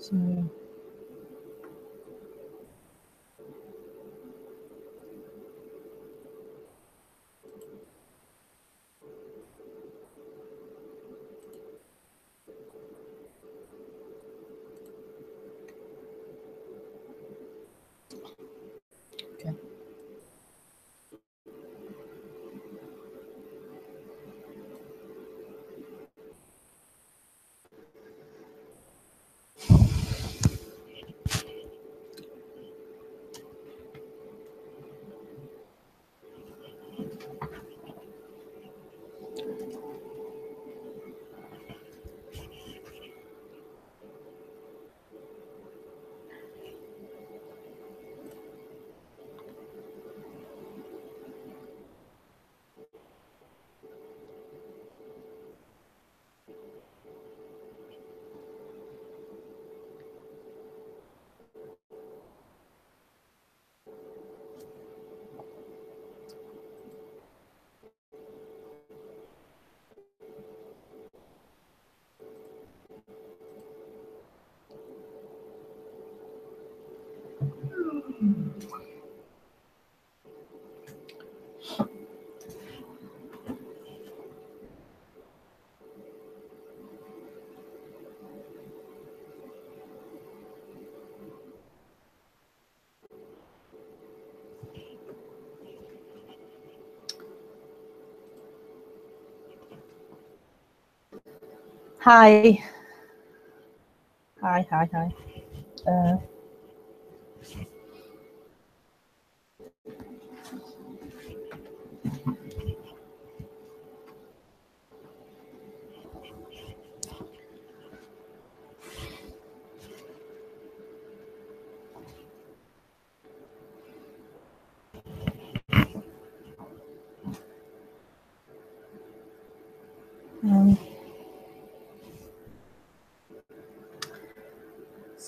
So okay. Hi. Uh,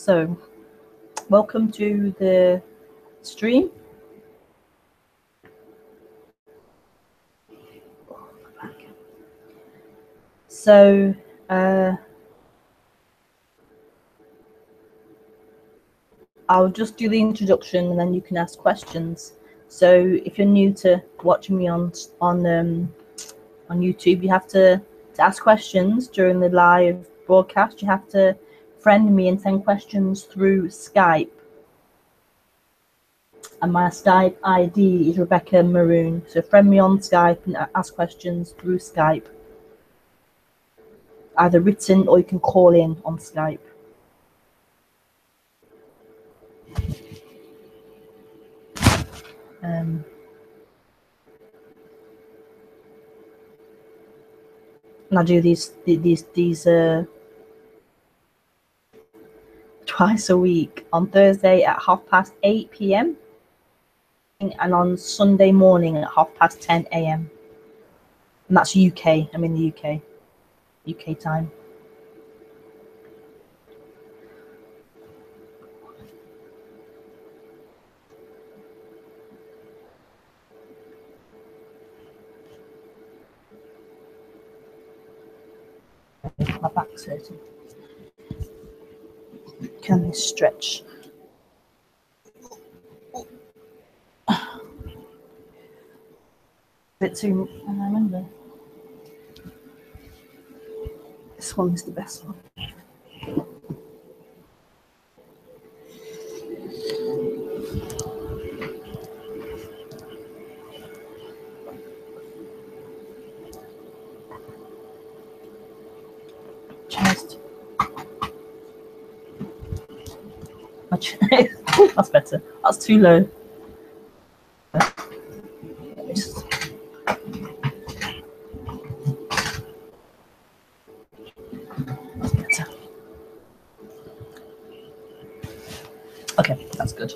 so welcome to the stream. So I'll just do the introduction and then you can ask questions. So if you're new to watching me on YouTube, you have to ask questions during the live broadcast. You have to friend me and send questions through Skype. And my Skype ID is Rebekah Maroon. So friend me on Skype and ask questions through Skype. Either written or you can call in on Skype. And I do these twice a week, on Thursday at 8:30 p.m. and on Sunday morning at 10:30 a.m. And that's UK. I'm in the UK time. My back's hurting. Can this stretch? A bit too. I remember. This one is the best one. Chest. That's better. That's too low. Just... That's better. Okay, that's good.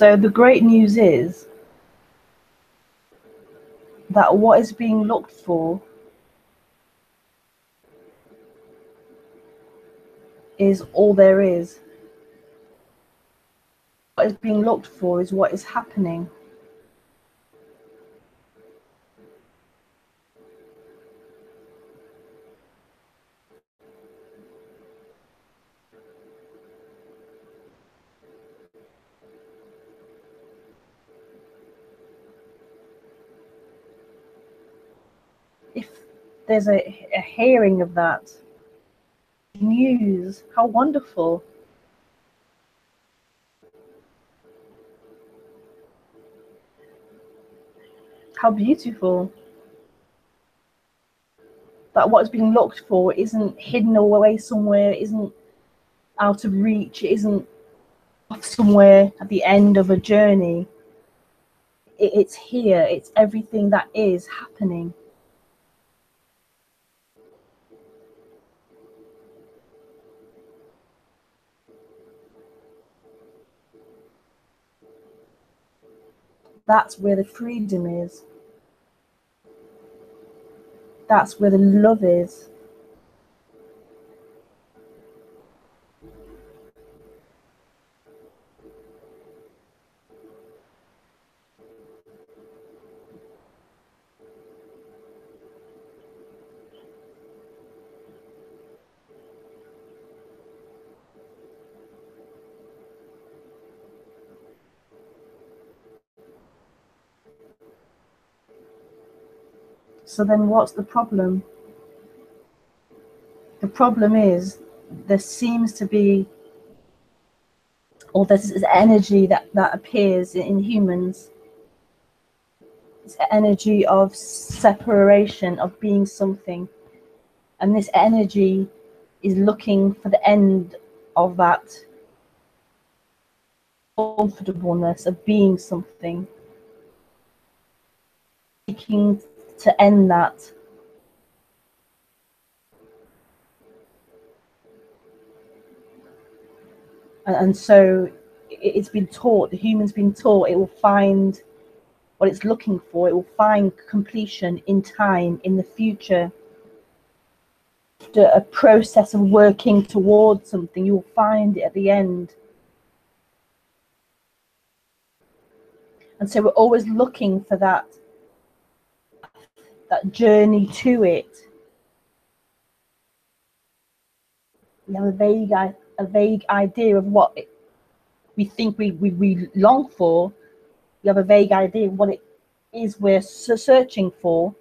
So the great news is that what is being looked for is all there is. What is being looked for is what is happening. If there's a hearing of that news, how wonderful. How beautiful. That what is being looked for isn't hidden away somewhere, isn't out of reach, it isn't off somewhere at the end of a journey. It's here, it's everything that is happening. That's where the freedom is. That's where the love is. So then what's the problem? The problem is there seems to be, or there's this energy that appears in humans, this energy of separation, of being something. And this energy is looking for the end of that comfortableness of being something, seeking to end that. And so it's been taught, the human's been taught, it will find what it's looking for, it will find completion in time, in the future. After a process of working towards something, you will find it at the end. And so we're always looking for that journey to it. We have a vague idea of what we think we long for. We have a vague idea of what it is we're searching for.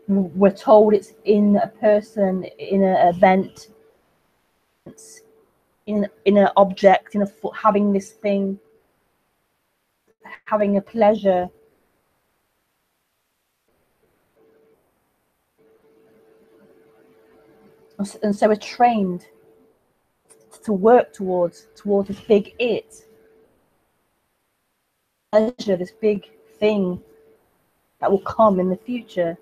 We're told it's in a person, in an event, in an object, in having this thing, having a pleasure. And so we're trained to work towards this big it, pleasure, this big thing that will come in the future.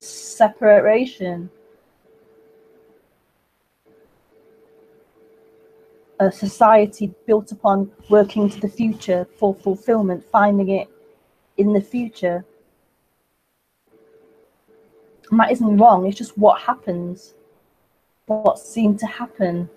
Separation, a society built upon working to the future for fulfillment, finding it in the future. And that isn't wrong, it's just what happens, what seemed to happen.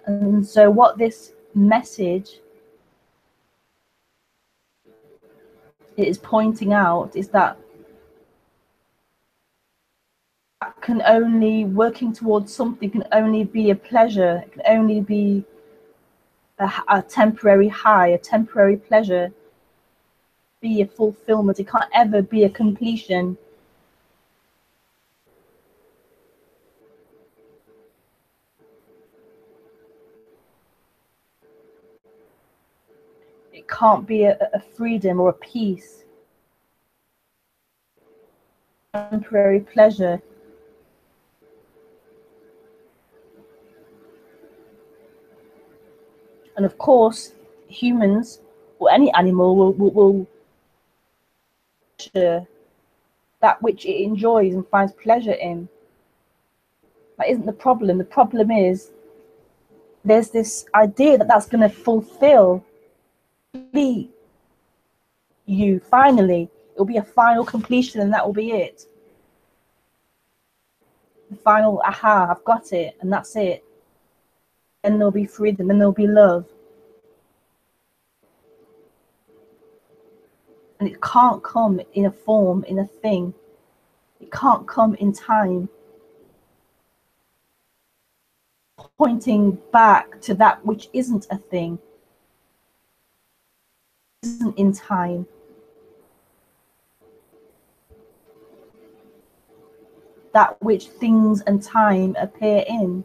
And so what this message is pointing out is that can only, working towards something can only be a pleasure, it can only be a temporary high, a temporary pleasure, be a fulfillment. It can't ever be a completion. It can't be a freedom or a peace, temporary pleasure. And of course, humans or any animal will that which it enjoys and finds pleasure in. That isn't the problem. The problem is there's this idea that that's going to fulfill you finally. It'll be a final completion and that will be it. The final aha, I've got it and that's it. Then there'll be freedom, then there'll be love. And it can't come in a form, in a thing. It can't come in time. Pointing back to that which isn't a thing, isn't in time. That which things and time appear in.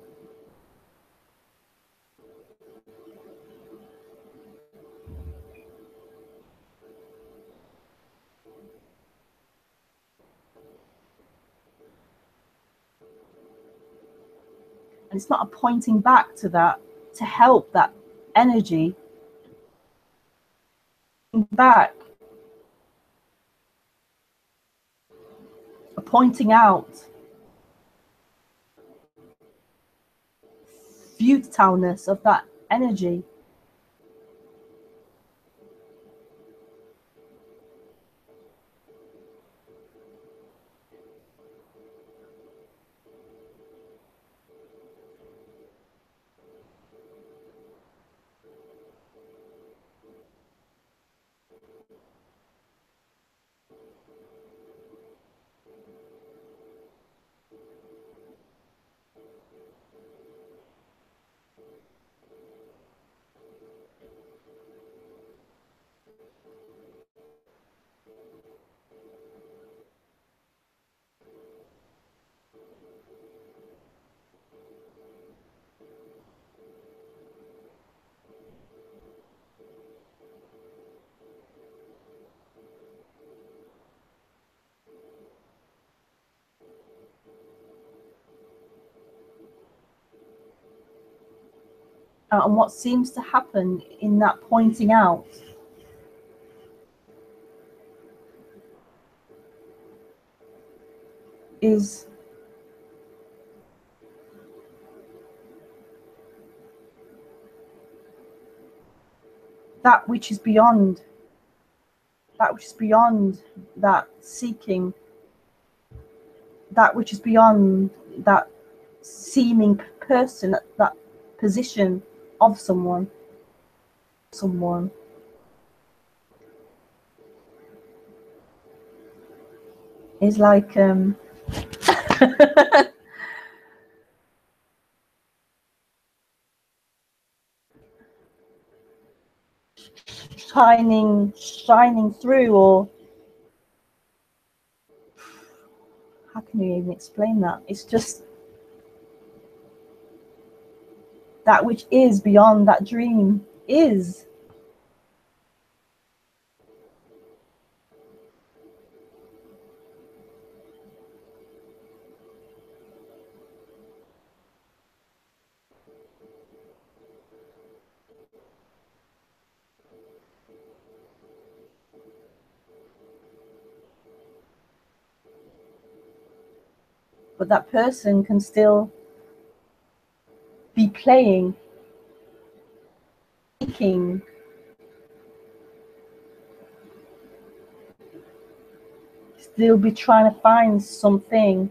And it's not a pointing back to that to help that energy back pointing out futileness of that energy. And what seems to happen in that pointing out is that which is beyond, that seeking, that which is beyond that seeming person, that position of someone is like shining through, or how can you even explain that? It's just that which is beyond that dream is. But that person can still be playing, thinking, still be trying to find something.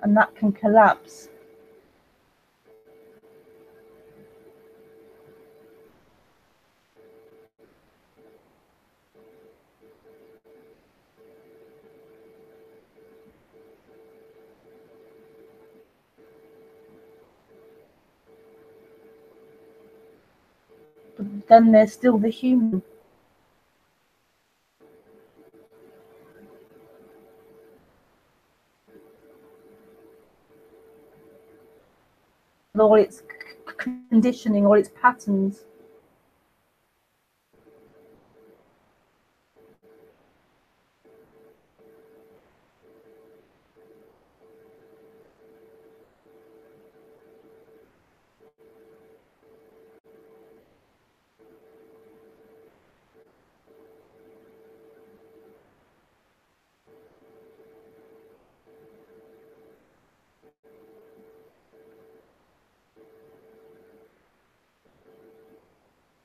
And that can collapse. But then there's still the human. With all its conditioning, all its patterns.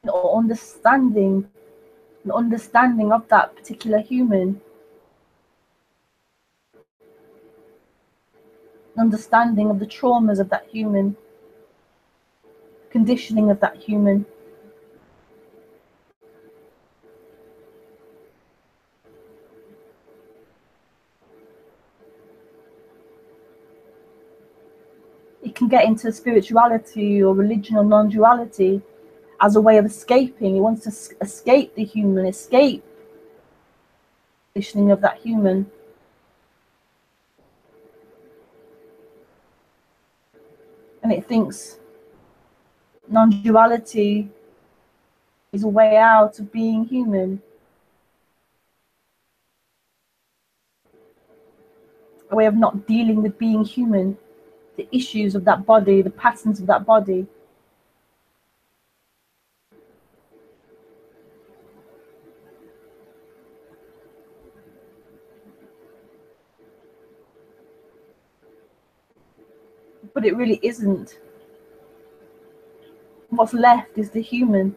Or understanding of that particular human, understanding of the traumas of that human, conditioning of that human. It can get into spirituality or religion or non-duality as a way of escaping. It wants to escape the human, escape the conditioning of that human. And it thinks non-duality is a way out of being human. a way of not dealing with being human, the issues of that body, the patterns of that body. But it really isn't. What's left is the human.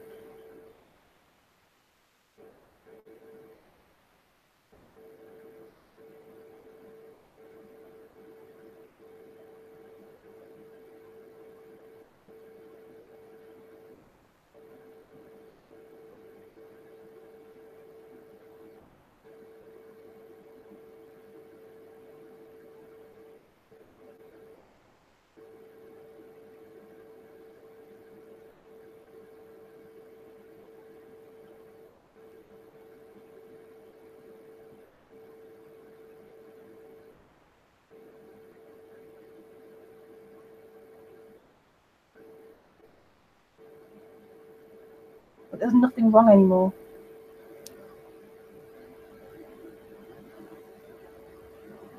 But there's nothing wrong anymore.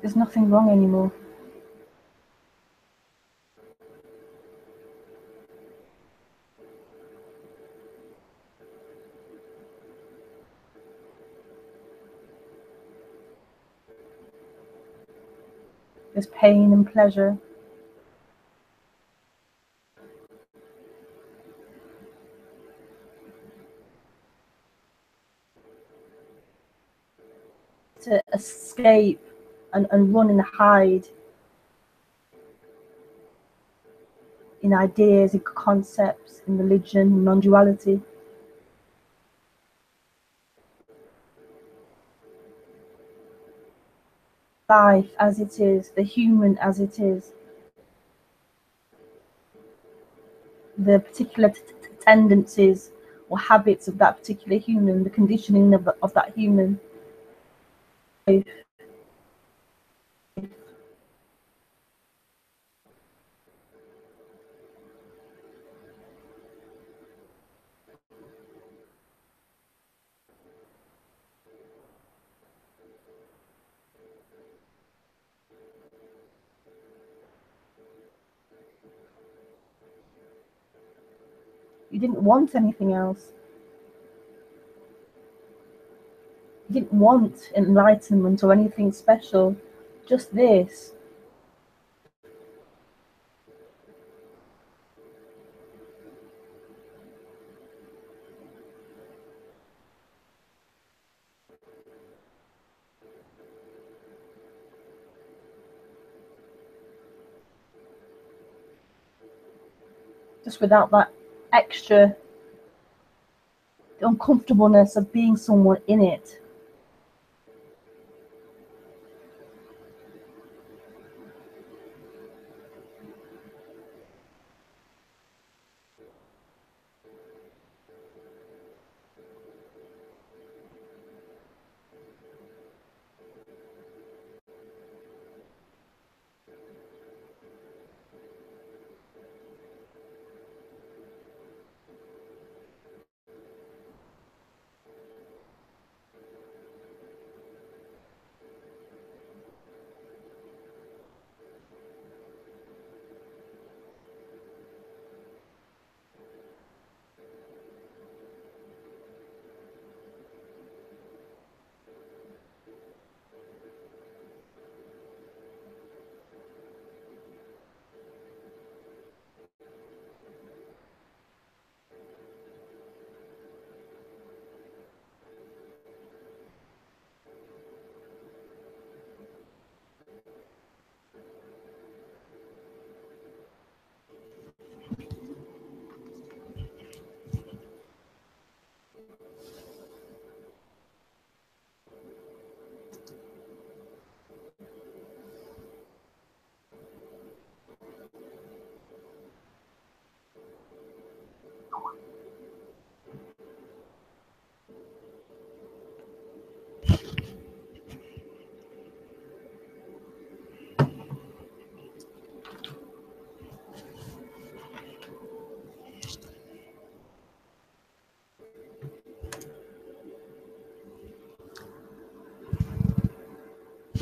There's nothing wrong anymore. There's pain and pleasure. To escape and run and hide in ideas, in concepts, in religion, non-duality. Life as it is, the human as it is, the particular tendencies or habits of that particular human, the conditioning of that human. You didn't want anything else. You didn't want enlightenment or anything special, just this. Just without that extra uncomfortableness of being someone in it.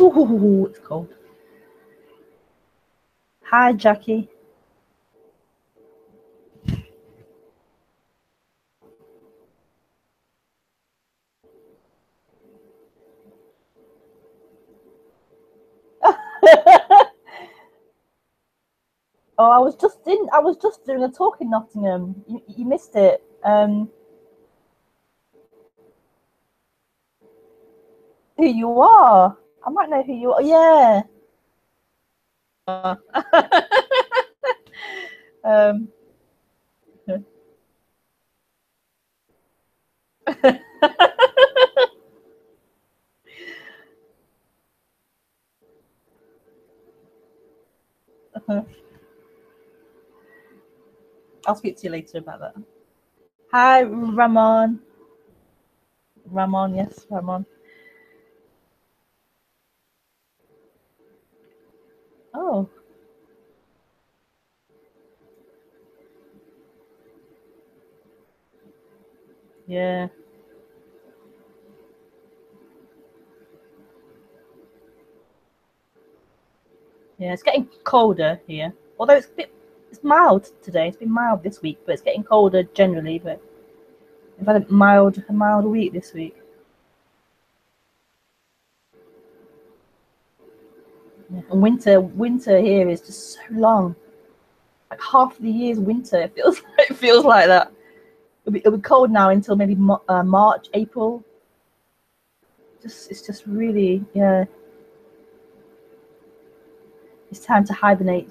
Ooh, it's cold. Hi, Jackie. Oh, I was just doing a talk in Nottingham. You missed it. Who you are? I might know who you are. Yeah. um. I'll speak to you later about that. Hi, Ramon. Ramon, yes, Ramon. Oh, yeah. Yeah, it's getting colder here. Although it's mild today. It's been mild this week, but it's getting colder generally. But we've had a mild week this week. Yeah. And winter here is just so long. Like half the year's winter. It feels like that. It'll be cold now until maybe March, April. It's just really, yeah. It's time to hibernate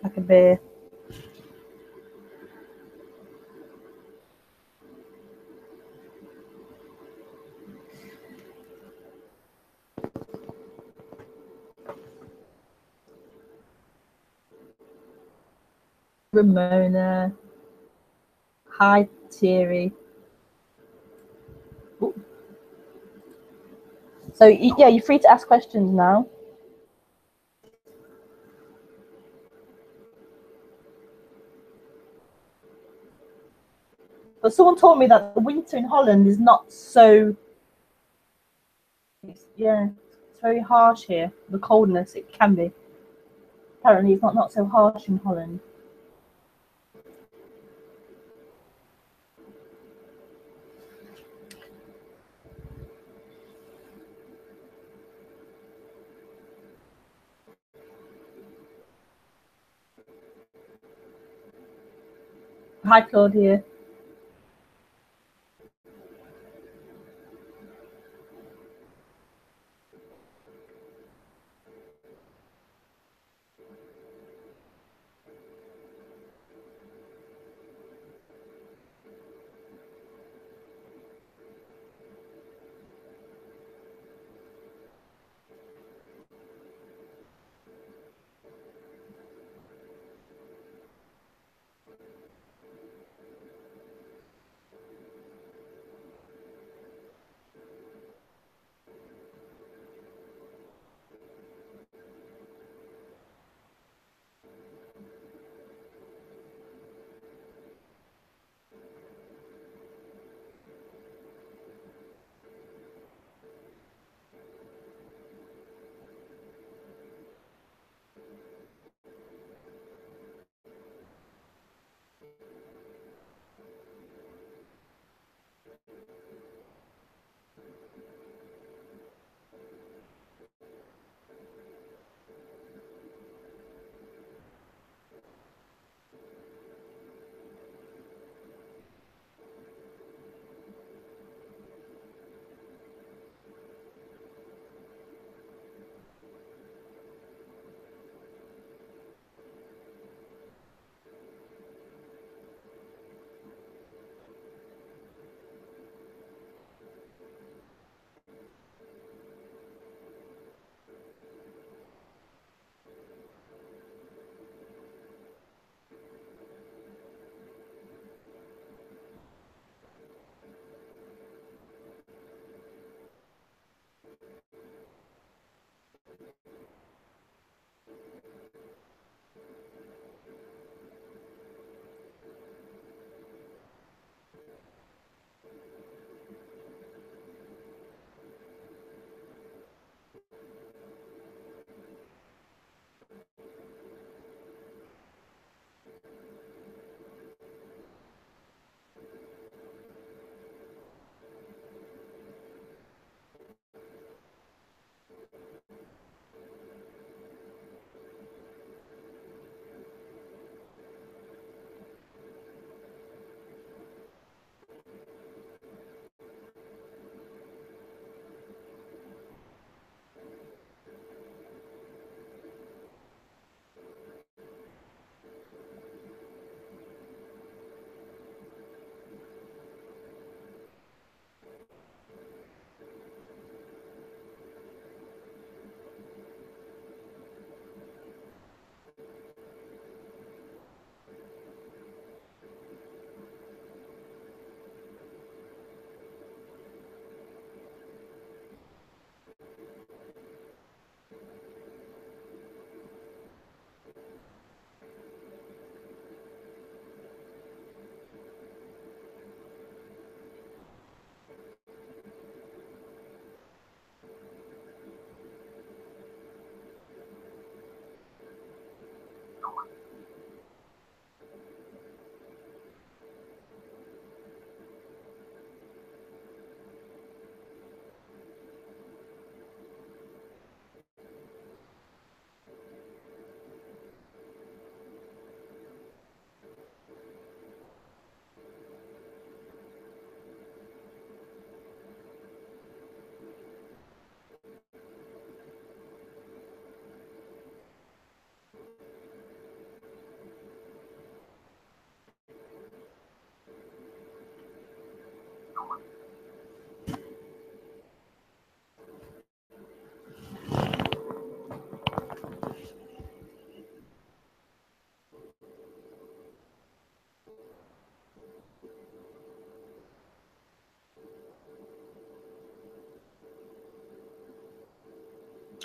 like a bear. Ramona. Hi, Thierry. Ooh. So yeah, you're free to ask questions now. But someone told me that the winter in Holland is not so. Yeah, it's very harsh here. The coldness it can be. Apparently, it's not so harsh in Holland. Hi, Claudia.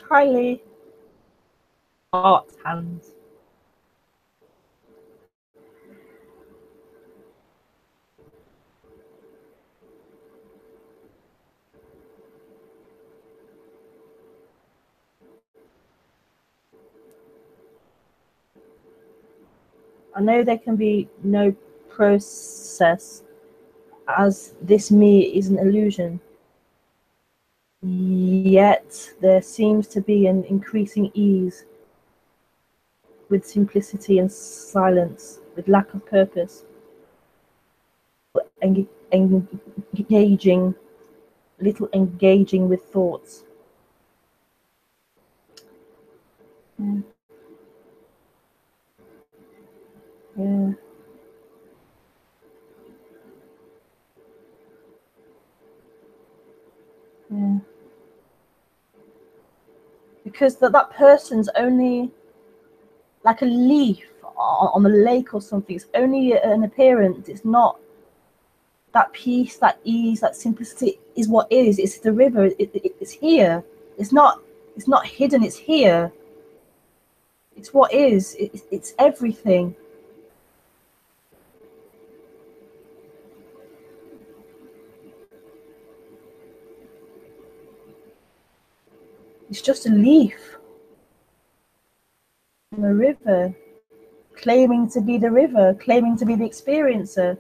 Hi, Lee. Heart hands. I know there can be no process, as this me is an illusion. Yet there seems to be an increasing ease with simplicity and silence, with lack of purpose, engaging, little engaging with thoughts. Yeah. Yeah. Yeah. Because that person's only like a leaf on a lake or something. It's only an appearance. It's not that peace, that ease, that simplicity is what is. It's the river. It's here. It's not. It's not hidden. It's here. It's what is. It's everything. It's just a leaf on a river, claiming to be the river, claiming to be the experiencer.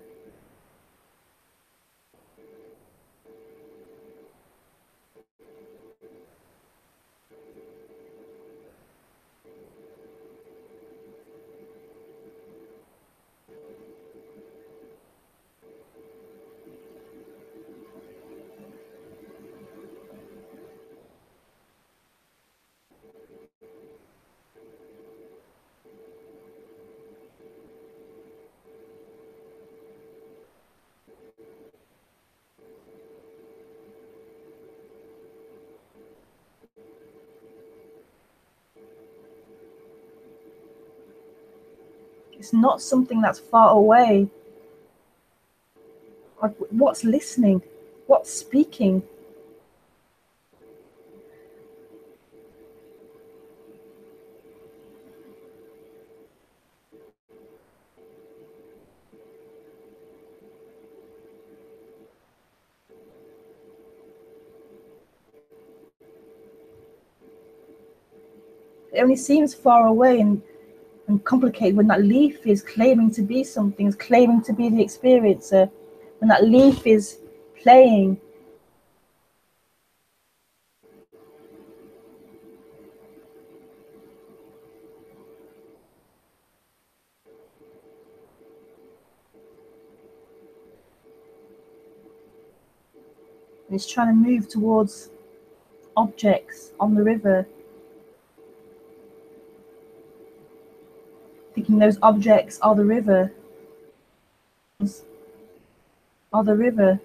It's not something that's far away. Like, what's listening? What's speaking? It only seems far away and complicated when that leaf is claiming to be something, is claiming to be the experiencer, when that leaf is playing. And it's trying to move towards objects on the river, thinking those objects are the river. Are the river.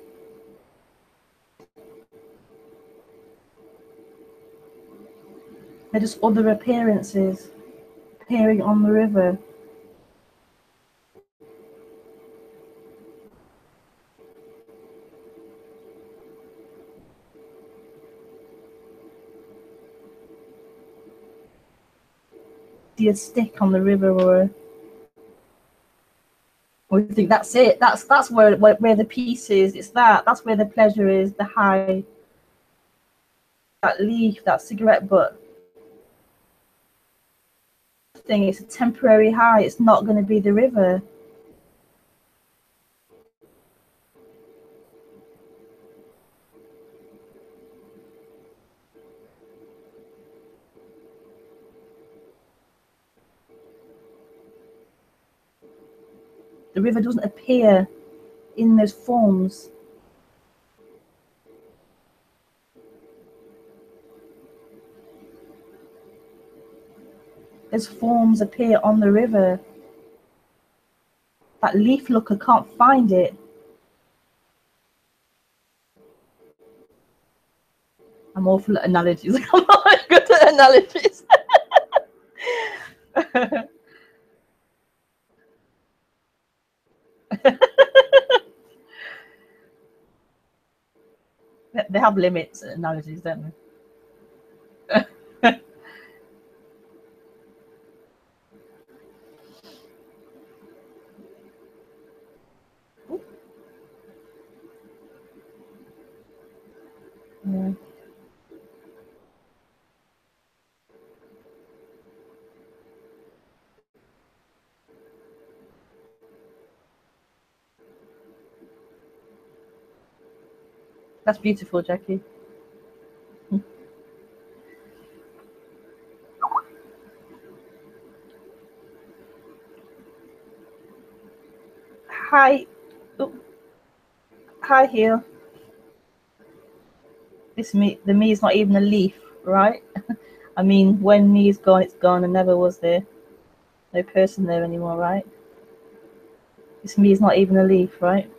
They're just other appearances appearing on the river. See a stick on the river, or you think that's it. That's where the peace is. It's that's where the pleasure is, the high. That leaf, that cigarette butt thing. It's a temporary high. It's not going to be the river. The river doesn't appear in those forms. Those forms appear on the river. That leaf looker can't find it. I'm awful at analogies. I'm not good at analogies. They have limits at analogies, don't they? Yeah. That's beautiful, Jackie. Hi. Oh, hi, here. This me, the me is not even a leaf, right? I mean, when me is gone, it's gone and never was there. No person there anymore, right? This me is not even a leaf, right?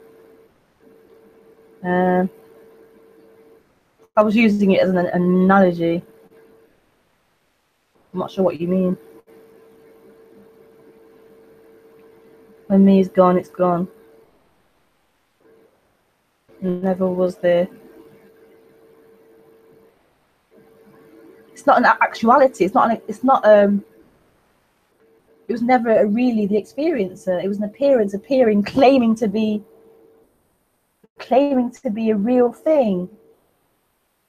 I was using it as an analogy. I'm not sure what you mean. When me is gone, it's gone. Never was there. It's not an actuality. It's not. It's not. It was never really the experiencer. It was an appearance, appearing, claiming to be a real thing,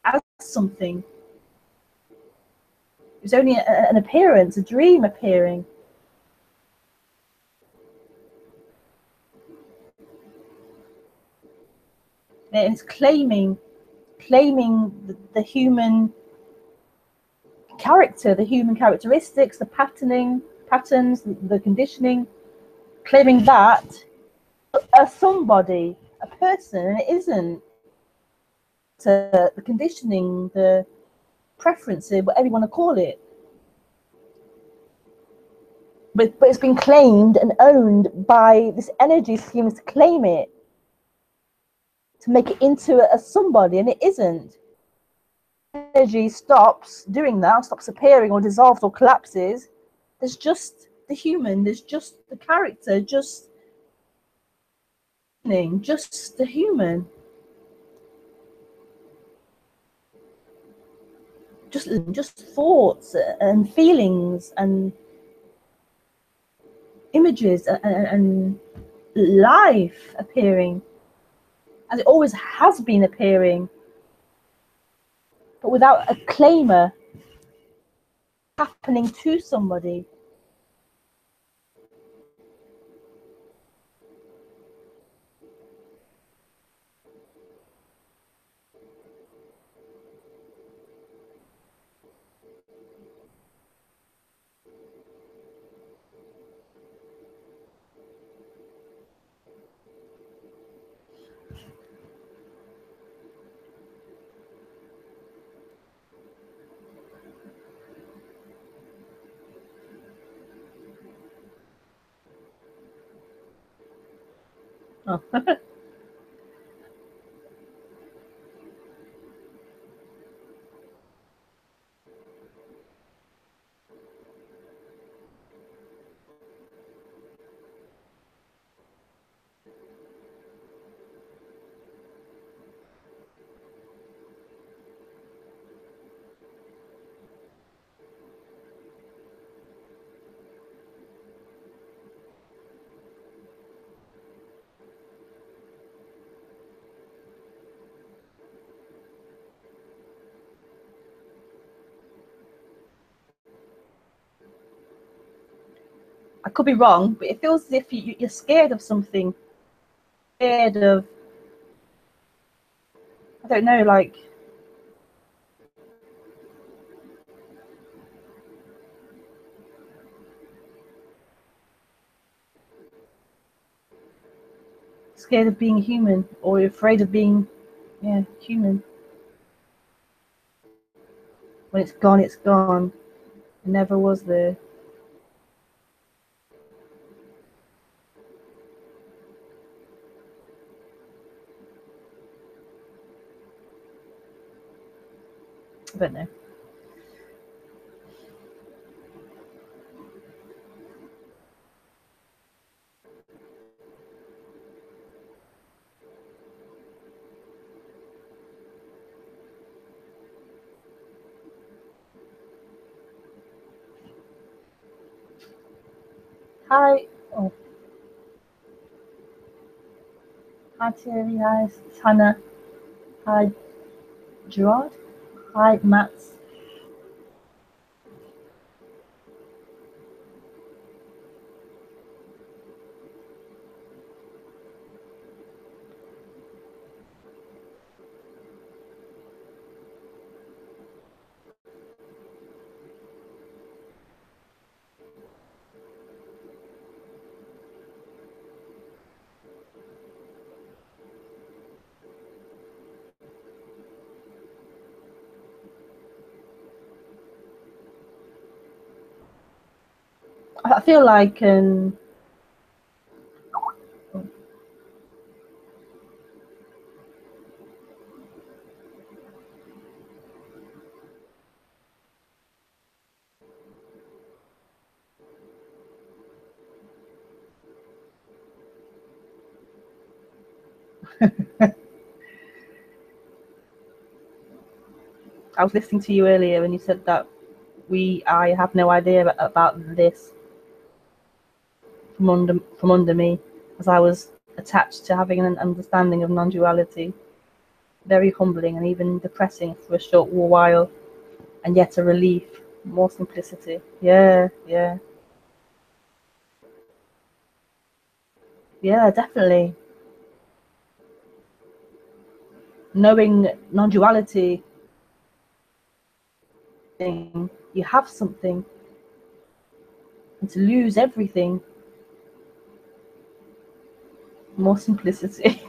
as something. It was only an appearance, a dream appearing. And it's claiming the human character, the human characteristics, the patterns, the conditioning, claiming that as somebody, a person, and it isn't. To the conditioning, the preferences, whatever you want to call it. But it's been claimed and owned by this energy seems to claim it, to make it into a somebody, and it isn't. Energy stops doing that, stops appearing or dissolves or collapses. There's just the human, there's just the character, just the human. Just thoughts and feelings and images and life appearing as it always has been appearing, but without a claimer happening to somebody. Oh. I could be wrong, but it feels as if you're scared of something. Scared of, I don't know, like scared of being human, or you're afraid of being, yeah, human. When it's gone, it's gone. It never was there. I don't know. Hi. Oh. Hi, Thierry. Hi, Hannah. Hi, Gerard. Hi, Matt. I feel like I was listening to you earlier and you said that I have no idea about this from under me, as I was attached to having an understanding of non-duality. Very humbling and even depressing for a short while, and yet a relief, more simplicity. Yeah, definitely. Knowing non-duality, you have something, and to lose everything, more simplicity.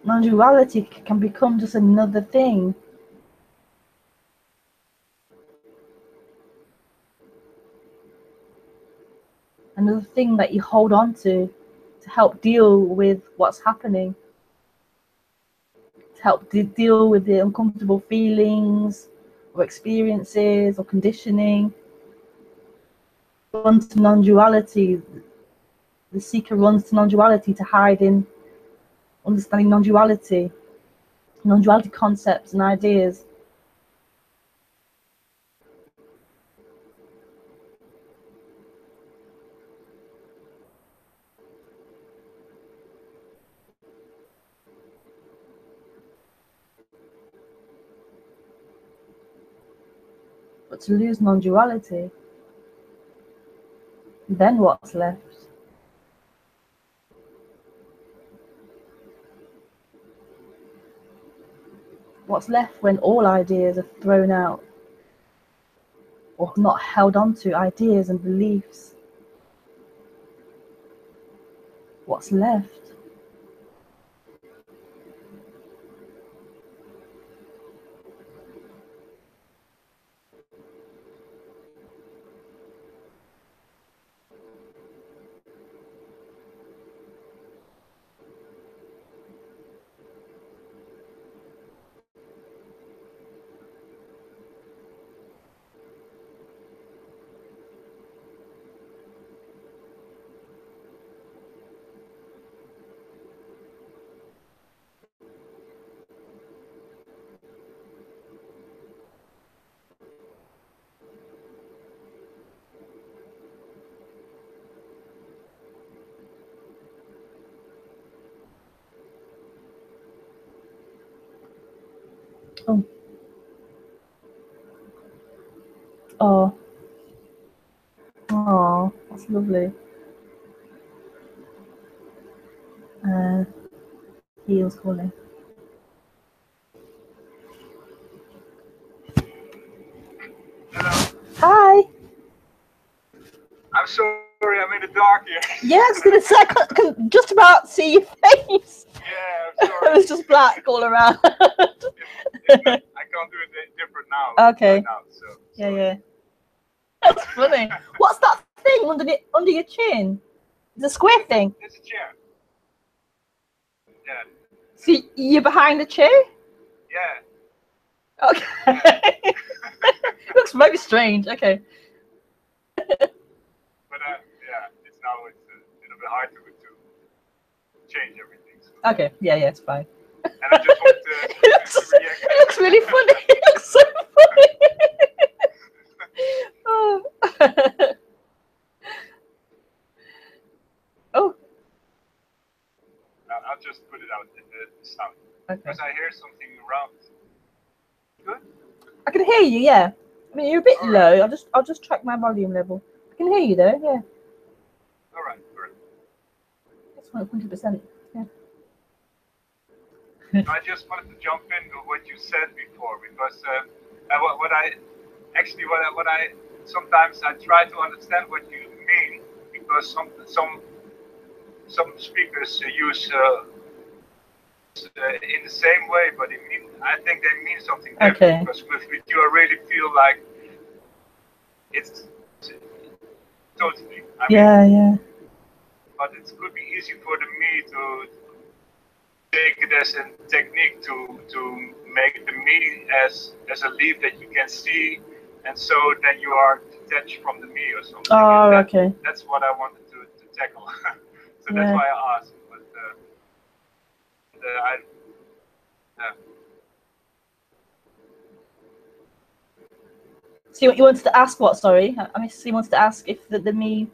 Non-duality can become just another thing. Another thing that you hold on to help deal with what's happening, to help deal with the uncomfortable feelings or experiences or conditioning. Runs to non-duality. The seeker runs to non-duality to hide in understanding non-duality concepts and ideas. But to lose non-duality, then what's left? What's left when all ideas are thrown out or not held on to, ideas and beliefs? What's left? Oh, oh, oh, that's lovely. He was calling. Hello. Hi. I'm sorry, I'm in the dark here. Yeah, I was gonna say I can just about see your face. Yeah, I'm sorry. It was just black all around. I can't do it different now. Okay. Right now, so Yeah. That's funny. What's that thing under your chin? The square thing. It's a chair. Yeah. So you're behind the chair? Yeah. Okay. Looks maybe strange. Okay. But yeah, now it's a little bit hard to change everything. So. Okay. Yeah. Yeah. It's fine. And I just want to react. It looks really funny. It looks so funny. Oh. Oh. I'll just put it out in the sound. Okay. Because I hear something around. Good? I can hear you, yeah. I mean, you're a bit All low. right. I'll just track my volume level. I can hear you though, yeah. All right, good. That's 100%. Yeah. I just wanted to jump into what you said before because what I sometimes I try to understand what you mean because some speakers use in the same way, but I think they mean something different. Okay. Because with you, I really feel like it's totally. Yeah. But it could be easy for me to take it as a technique to make the me as a leaf that you can see, and so then you are detached from the me or something. Oh, okay. That's what I wanted to tackle. So Yeah. that's why I asked. But So you wanted to ask what? Sorry, I missed. You wanted to ask if the me.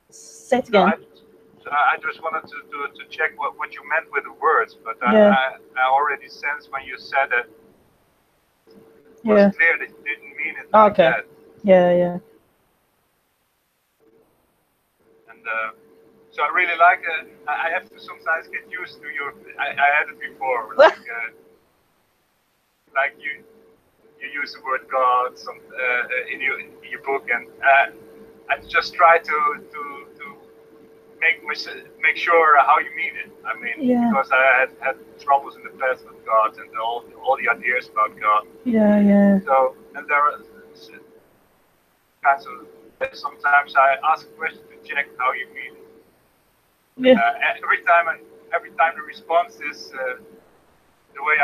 Say it again. No, I just wanted to check what you meant with the words, but Yeah. I already sensed when you said it was clear that you didn't mean it like Okay. that. Yeah. And so I really like it. I have to sometimes get used to your. I had it before, like you use the word God in your book, and I just try to make sure how you mean it. I mean, because I had troubles in the past with God and all the ideas about God. Yeah. So, and there are kinds of sometimes I ask questions to check how you mean it. Yeah. Every time the response is the way I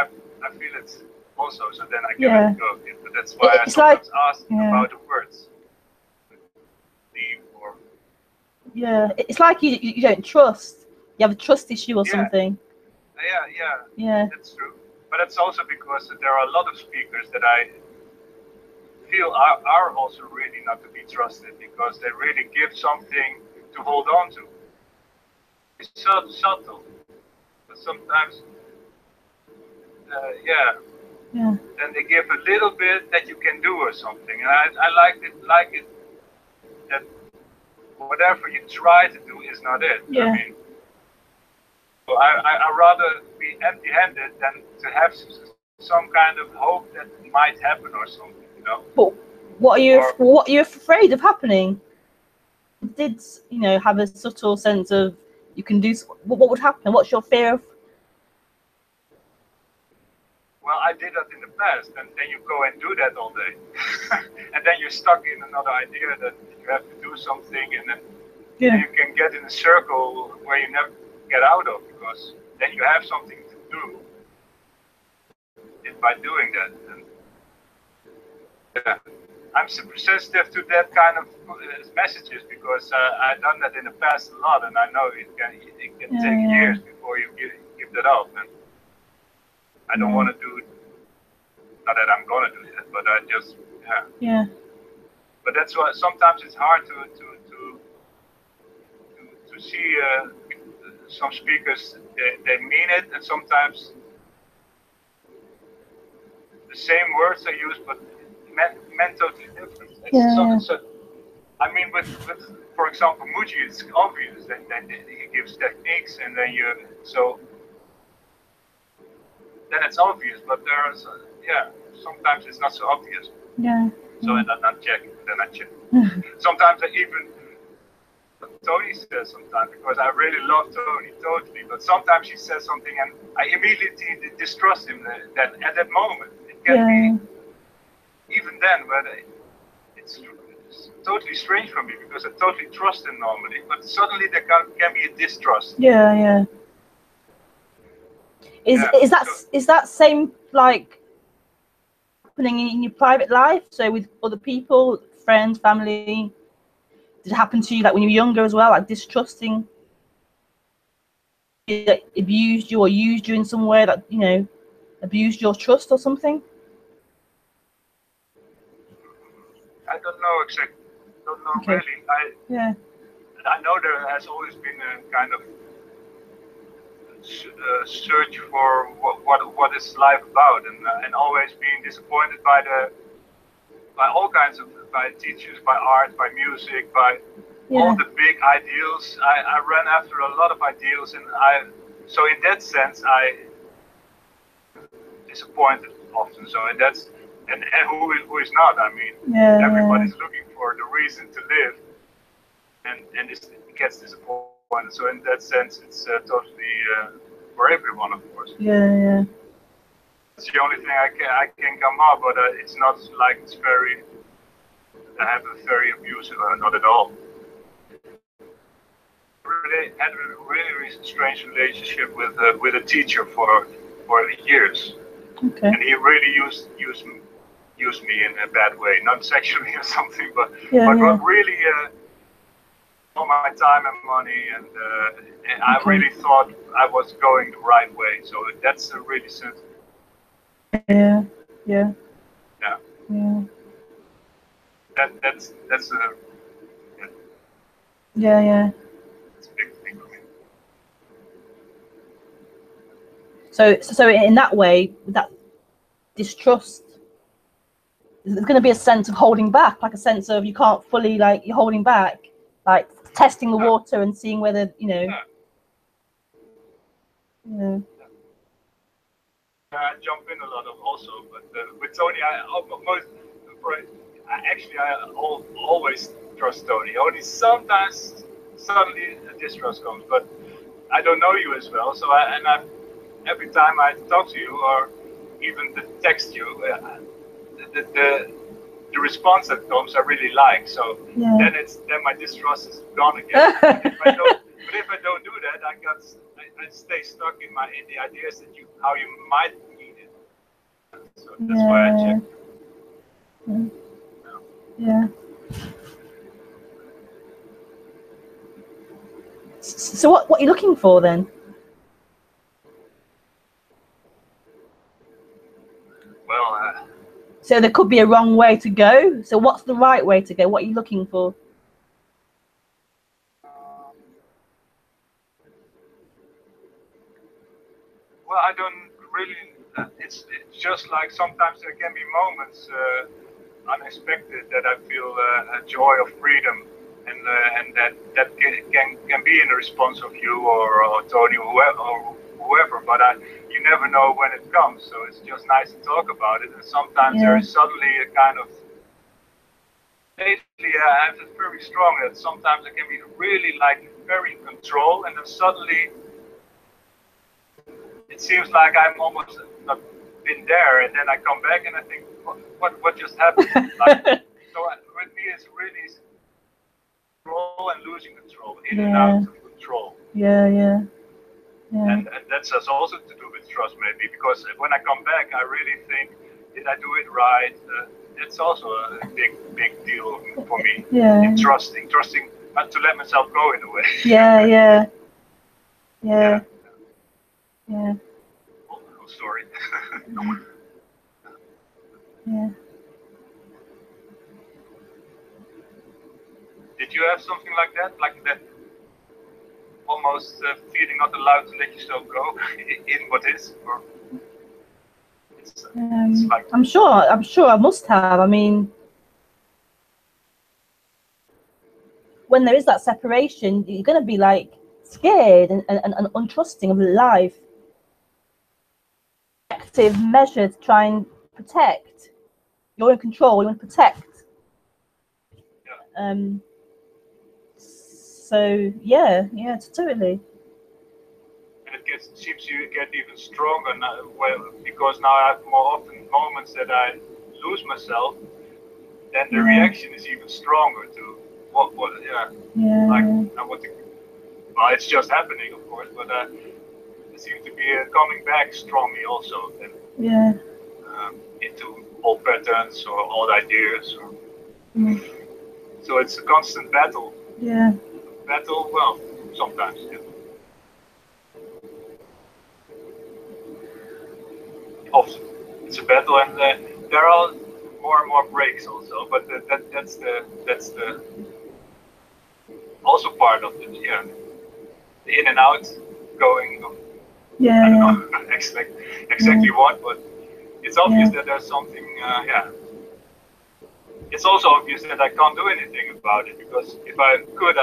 feel it also. So then I give it a go. But that's why I sometimes ask about the words. Yeah, it's like you don't trust. You have a trust issue or something. Yeah, that's true. But it's also because there are a lot of speakers that I feel are also really not to be trusted because they really give something to hold on to. It's so subtle, but sometimes, then they give a little bit that you can do or something, and I like it that whatever you try to do is not it. Yeah. I mean, so I rather be empty-handed than to have some kind of hope that it might happen or something, you know. But what are you afraid of happening? Did have a subtle sense of you can do? What would happen? What's your fear of? Well, I did that in the past, and then you go and do that all day, and then you're stuck in another idea that you have to do something, and then you can get in a circle where you never get out of because then you have something to do by doing that. And I'm super sensitive to that kind of messages because I've done that in the past a lot, and I know it can take years before you give that up. And I don't want to do. Not that I'm gonna do that, but I just But that's why sometimes it's hard to see some speakers they mean it, and sometimes the same words are used, but meant totally different. So, I mean, with for example, Muji, it's obvious that he gives techniques, and then then it's obvious, but there's sometimes it's not so obvious. Yeah. So then I check. Sometimes I even Tony says sometimes because I really love Tony totally, but sometimes he says something and I immediately distrust him. Then at that moment, it can be even then, but it's totally strange for me because I totally trust him normally, but suddenly there can be a distrust. Yeah. Is that same like happening in your private life? So with other people, friends, family, did it happen to you like when you were younger as well, like distrusting, that abused you or used you in some way that, you know, abused your trust or something? I don't know exactly. Don't know Okay. really. I know there has always been a kind of search for what is life about, and always being disappointed by all kinds of teachers, by art, by music, by all the big ideals. I ran after a lot of ideals, and so in that sense I disappointed often. So and who is not? I mean, everybody's looking for the reason to live, and gets disappointed. So in that sense, it's totally for everyone, of course. Yeah. It's the only thing I can come up, but it's not like it's very. I have a very abusive, not at all. I had a really strange relationship with a teacher for years. Okay. And he really used me in a bad way, not sexually or something, but really all my time and money, and I really thought I was going the right way. So that's a really sensitive. Yeah. That's a Yeah. It's a big thing for me. So in that way, that distrust, there's going to be a sense of holding back, like a sense of you can't fully, like, you're holding back, like testing the water and seeing whether, you know. Yeah. I jump in a lot of also, but with Tony, I always trust Tony. Only sometimes suddenly a distrust comes, but I don't know you as well. So every time I talk to you or even text you, the response that comes I really like. So then my distrust is gone again. But if I don't do that, I stay stuck in the ideas that how you might need it. So that's why I check. Yeah. So what are you looking for then? Well. So there could be a wrong way to go. So what's the right way to go? What are you looking for? Well, I don't really. It's just like sometimes there can be moments unexpected that I feel a joy of freedom, and that can be in the response of you or Tony or whoever. But you never know when it comes. So it's just nice to talk about it. And sometimes there is suddenly a kind of. Lately, I have it very strong that sometimes I can be really like very in control, and then suddenly. It seems like I'm almost not been there, and then I come back and I think, what just happened? With me, it's really control and losing control, in and out of control. Yeah. And that has also to do with trust, maybe, because when I come back, I really think, did I do it right? It's also a big deal for me. In trusting not to let myself go in a way. Yeah. Oh, sorry. Yeah. Did you have something like that almost feeling not allowed to let yourself go in what is? Or it's like I'm sure I must have. I mean, when there is that separation, you're going to be like scared and untrusting of life. Active measure to try and protect. You're in control. You want to protect. So yeah, totally. And it seems you get even stronger now, because now I have more often moments that I lose myself. Then the reaction is even stronger to what like I want to. Well, it's just happening, of course, but seem to be coming back strongly also. And, yeah. Into old patterns or old ideas. Or, Mm. so it's a constant battle. Yeah. Battle, well, sometimes. Yeah. Often it's a battle, and there are more and more breaks also. But that's the also part of it. Yeah, the in and out, going. Yeah. I don't know exactly what, but it's obvious that there's something. Yeah. It's also obvious that I can't do anything about it, because if I could,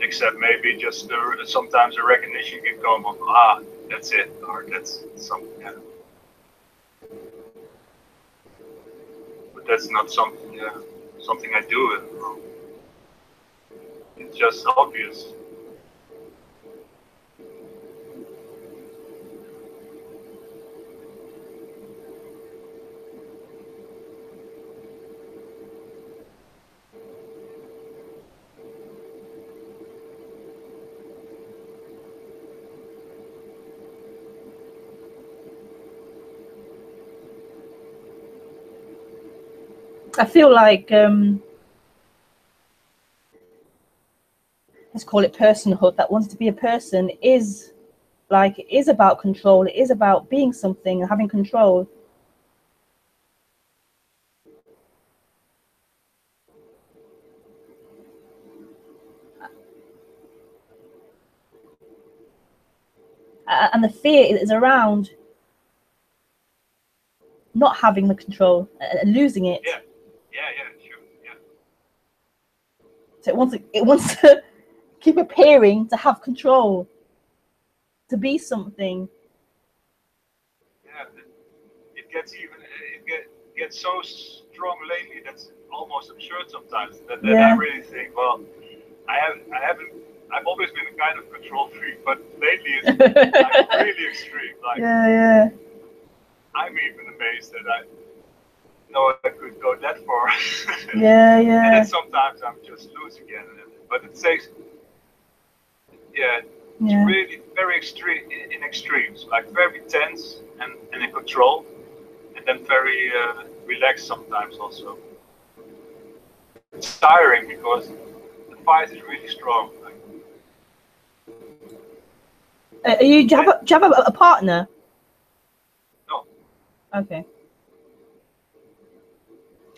except maybe just sometimes a recognition can come of, that's it, or that's something. Yeah. But that's not something I do. It's just obvious. I feel like let's call it personhood, that wants to be a person, is like, it is about control. It is about being something and having control. And the fear is around not having the control and losing it. Yeah, sure, yeah. So it wants to keep appearing to have control, to be something. Yeah, it gets so strong lately that's almost absurd sometimes. That I really think, well, I've always been a kind of control freak, but lately it's like really extreme. Like, yeah. I'm even amazed that I know I could go that far. Yeah. And then sometimes I'm just loose again. But it says, it's really very extreme in extremes, like very tense and in control, and then very relaxed sometimes also. It's tiring because the fight is really strong. Do you have a partner? No. Okay.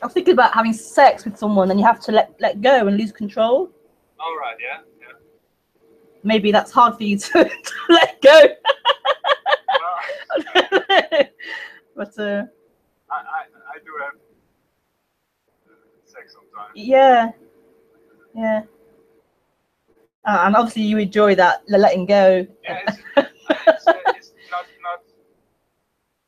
I was thinking about having sex with someone and you have to let go and lose control. All right, yeah. Maybe that's hard for you to let go. But I do have sex sometimes. Yeah. And obviously you enjoy that, letting go. Yeah, it's not.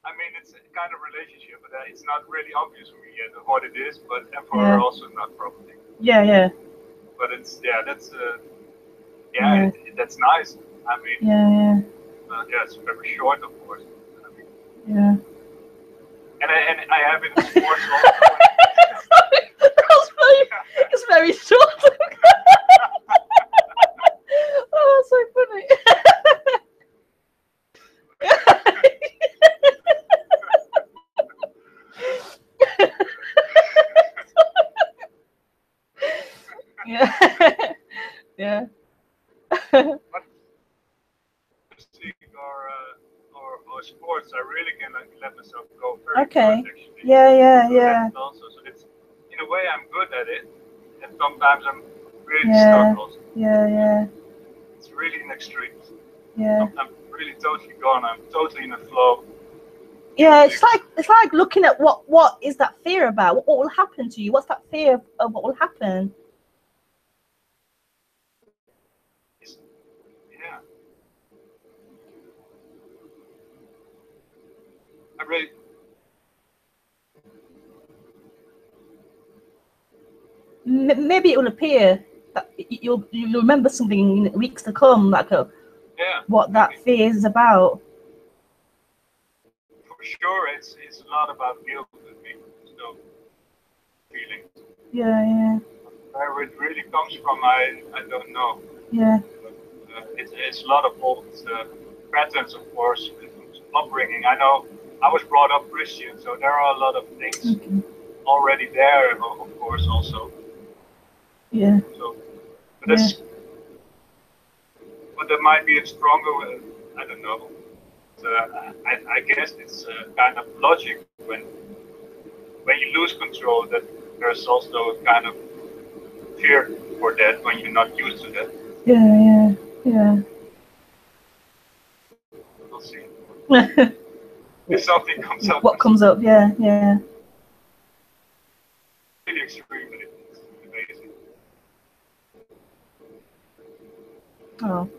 I mean, it's a kind of relationship, but it's not really obvious for me yet what it is. But and for her also not probably. Yeah. But it's that's that's nice. I mean. Yeah. It's very short, of course. I mean, yeah. And I have it in sports also. It's very short. Oh, that's so funny. Yeah. But music or sports, I really can let myself go very good, actually. Yeah. Also, so it's in a way I'm good at it, and sometimes I'm really stuck also. Yeah. It's really in extremes. Yeah. I'm really totally gone. I'm totally in a flow. Yeah, it's like looking at what is that fear about? What will happen to you? What's that fear of what will happen? Yeah. I really. Maybe it will appear that you'll remember something in weeks to come, like what that fear is about. For sure it's a lot about guilt with me. So feeling. Yeah. Where it really comes from, I don't know. Yeah. But, it's a lot of old patterns, of course, upbringing. I know I was brought up Christian, so there are a lot of things already there, of course, also. Yeah. So, but that's, but there might be a stronger. I don't know. I guess it's kind of logic when you lose control, that there's also a kind of fear for that when you're not used to that. Yeah. We'll see. If something comes up. What comes up? Yeah. Really extreme, but it's amazing. Oh.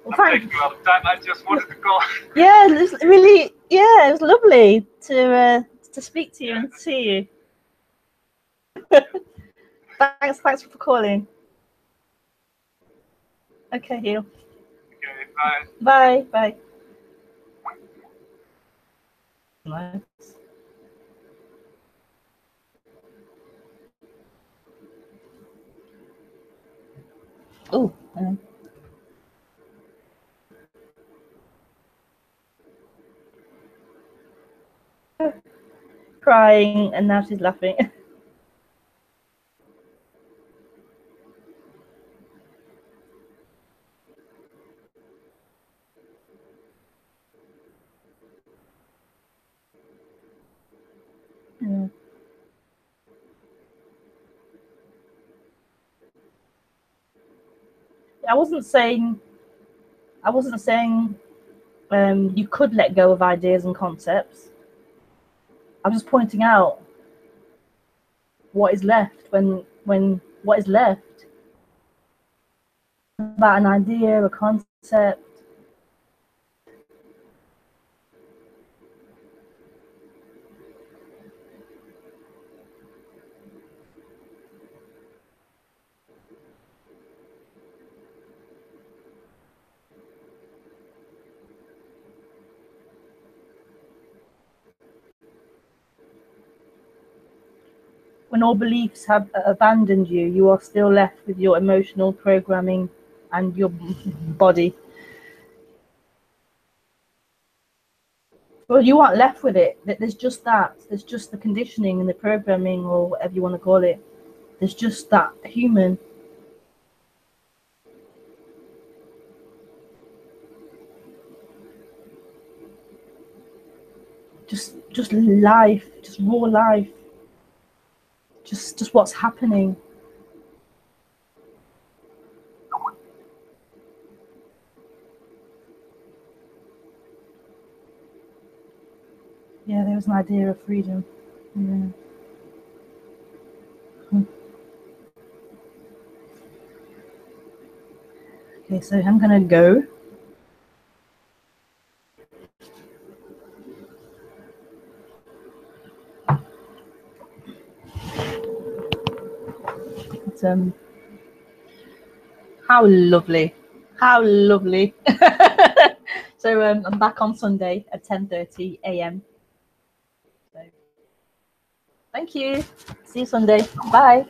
Well, I'm taking a lot of time. I just wanted to call. Yeah, it was really. Yeah, it was lovely to speak to you and see you. Thanks for calling. Okay, Hugh. Okay, bye. Bye. Nice. Oh. Crying, and now she's laughing. Yeah. I wasn't saying you could let go of ideas and concepts. I'm just pointing out what is left when what is left about an idea, a concept. When all beliefs have abandoned you, you are still left with your emotional programming and your body. Well, you aren't left with it. There's just that. There's just the conditioning and the programming, or whatever you want to call it. There's just that human. Just life, just raw life. Just what's happening. Yeah, there was an idea of freedom. Yeah. Okay, so I'm gonna go. But, how lovely. So I'm back on Sunday at 10:30 a.m. So, thank you. See you Sunday. Bye.